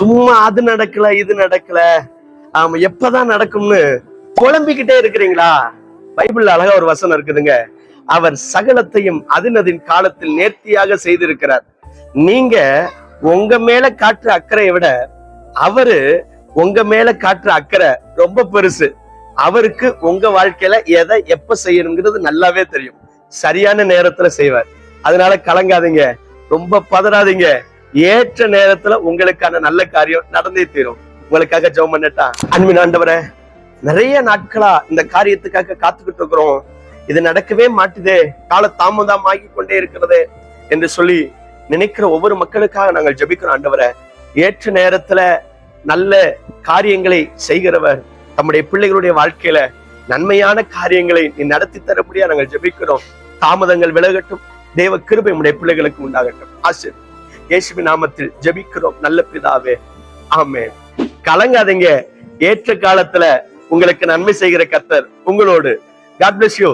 சும்மா அது நடக்கல இது நடக்கல, ஆமா எப்பதான் நடக்கும்னு குழம்பிக்கிட்டே இருக்கிறீங்களா? பைபிள்ல அழகா ஒரு வசனம் இருக்குதுங்க. அவர் சகலத்தையும் அதினதின் காலத்தில் நேர்த்தியாக செய்திருக்கிறார். நீங்க உங்க மேல காட்டுற அக்கறையை விட அவரு உங்க மேல காட்டுற அக்கறை ரொம்ப பெருசு. அவருக்கு உங்க வாழ்க்கையில எதை எப்ப செய்யணுங்கிறது நல்லாவே தெரியும். சரியான நேரத்துல செய்வார். அதனால கலங்காதீங்க, ரொம்ப பதறாதீங்க. ஏற்ற நேரத்துல உங்களுக்கான நல்ல காரியம் நடந்தே தீரும். உங்களுக்காக ஜெபம் பண்ணட்டா? அன்பின் ஆண்டவரே, நிறைய நாட்களா இந்த காரியத்துக்காக காத்துக்கிட்டு இருக்கிறோம். இது நடக்கவே மாட்டுதே, கால தாமதம் ஆகி கொண்டே இருக்கிறதே என்று சொல்லி நினைக்கிற ஒவ்வொரு மக்களுக்காக நாங்கள் ஜெபிக்கிறோம். ஆண்டவரே, ஏற்ற நேரத்துல நல்ல காரியங்களை செய்கிறவர், நம்முடைய பிள்ளைகளுடைய வாழ்க்கையில நன்மையான காரியங்களை நீ நடத்தி தரப்படியா நாங்கள் ஜெபிக்கிறோம். தாமதங்கள் விலகட்டும். தேவ கிருபை உடைய பிள்ளைகளுக்கு உண்டாகட்டும். ஆசீர்வாதம் இயேசுவின் நாமத்தில் ஜெபிக்கிறோம் நல்ல பிதாவே, ஆமென். கலங்காதீங்க, ஏற்ற காலத்துல உங்களுக்கு நன்மை செய்கிற கர்த்தர் உங்களோடு. God bless you.